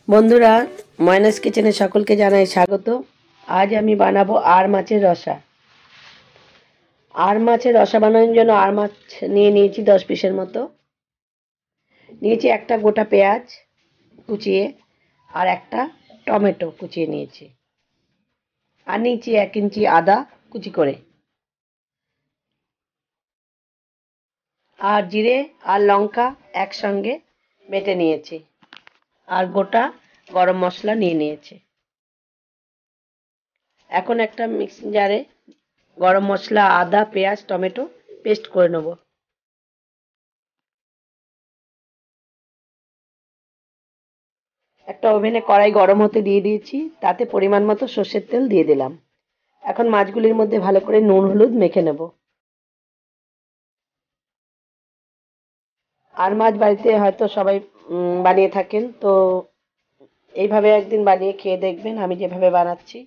বন্ধুরা, ময়নাস কিচেনে সকলকে জানাই স্বাগত। আজ আমি বানাবো আর মাছের রসা। আর মাছের রসা বানানোর জন্য আর মাছ নিয়ে নিয়েছি 10 পিসের মতো। নিয়েছি একটা গোটা পেঁয়াজ কুচিয়ে, আর একটা টমেটো কুচিয়ে নিয়েছি, আর নিয়েছি 1 ইঞ্চি আদা কুচি করে, আর জিরে আর লঙ্কা একসঙ্গে বেটে নিয়েছি, আর গোটা গরম মশলা নিয়ে নিয়েছি। এখন একটা মিক্সিং জারে গরম মশলা, আদা, পেঁয়াজ, টমেটো পেস্ট করে নেব। একটা ওভেনে কড়াই গরম হতে দিয়ে দিয়েছি, তাতে পরিমাণ মতো সর্ষের তেল দিয়ে দিলাম। এখন মাছগুলির মধ্যে ভালো করে নুন হলুদ মেখে নেব। আর মাছ বাড়িতে হয়তো সবাই বানিয়ে থাকেন, তো এইভাবে একদিন বানিয়ে খেয়ে দেখবেন। আমি যেভাবে বানাচ্ছি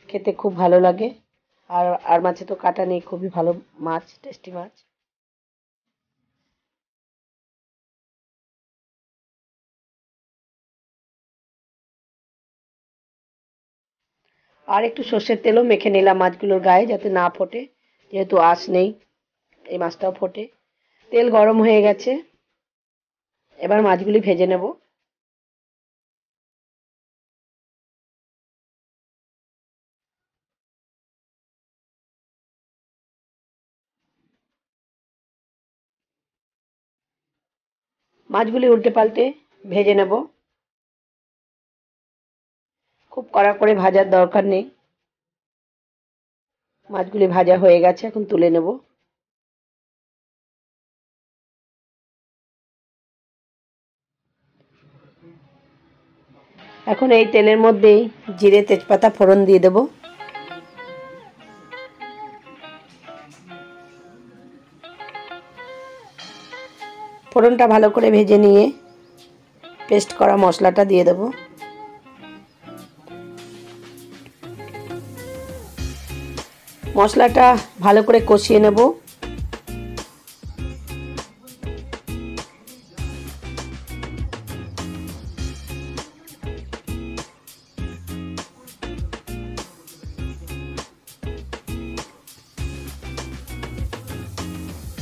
খেতে খুব ভালো লাগে। আর মাছে তো কাটা নেই, খুবই ভালো মাছ, টেস্টি মাছ। আর একটু সর্ষের তেলও মেখে নিলাম মাছগুলোর গায়ে, যাতে না ফোটে, যেহেতু আঁশ নেই। এই মাছটাও ফোটে। তেল গরম হয়ে গেছে, এবার মাছগুলি ভেজে নেব। মাছগুলি উল্টে পাল্টে ভেজে নেব। খুব কড়া করে ভাজার দরকার নেই। মাছগুলি ভাজা হয়ে গেছে, এখন তুলে নেব। এখন এই তেলের মধ্যেই জিরে তেজপাতা ফোড়ন দিয়ে দেব। ফোড়নটা ভালো করে ভেজে নিয়ে পেস্ট করা মশলাটা দিয়ে দেব। মশলাটা ভালো করে কষিয়ে নেব।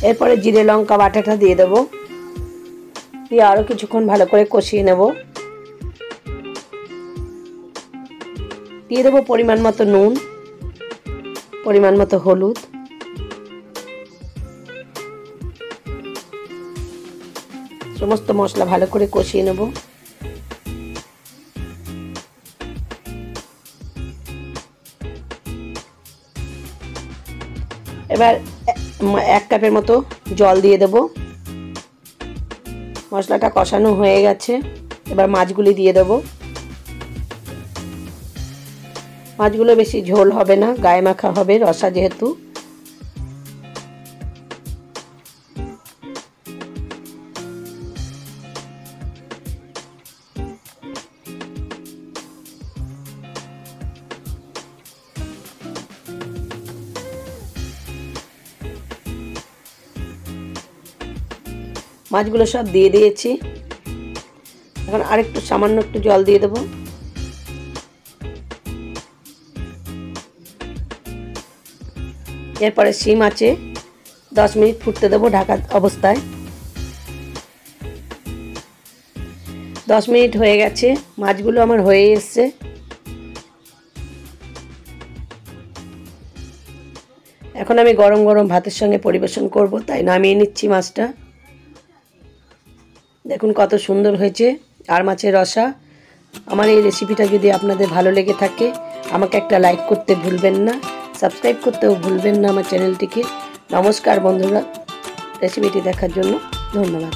এরপরে জিরে লঙ্কা বাটাটা দিয়ে দেব, দিয়ে আরও কিছুক্ষণ ভালো করে কষিয়ে নেব। দিয়ে দেবো পরিমাণ মতো নুন, পরিমাণ মতো হলুদ, সমস্ত মশলা ভালো করে কষিয়ে নেব। এবার 1 কাপের মতো জল দিয়ে দেব। মশলাটা কষানো হয়ে গেছে, এবার মাছগুলি দিয়ে দেব। মাছগুলো বেশি ঝোল হবে না, গায়ে মাখা হবে, রসা যেহেতু। মাছগুলো সব দিয়ে দিয়েছি। এখন আরেকটু সামান্য একটু জল দিয়ে দেবো। এরপরে সিম আছে 10 মিনিট ফুটতে দেবো ঢাকা অবস্থায়। 10 মিনিট হয়ে গেছে, মাছগুলো আমার হয়ে এসছে। এখন আমি গরম গরম ভাতের সঙ্গে পরিবেশন করব, তাই নামিয়ে নিচ্ছি মাছটা। দেখুন কত সুন্দর হয়েছে আর মাছের রসা। আমার এই রেসিপিটা যদি আপনাদের ভালো লেগে থাকে, আমাকে একটা লাইক করতে ভুলবেন না, সাবস্ক্রাইব করতেও ভুলবেন না আমার চ্যানেলটিকে। নমস্কার বন্ধুরা, রেসিপিটি দেখার জন্য ধন্যবাদ।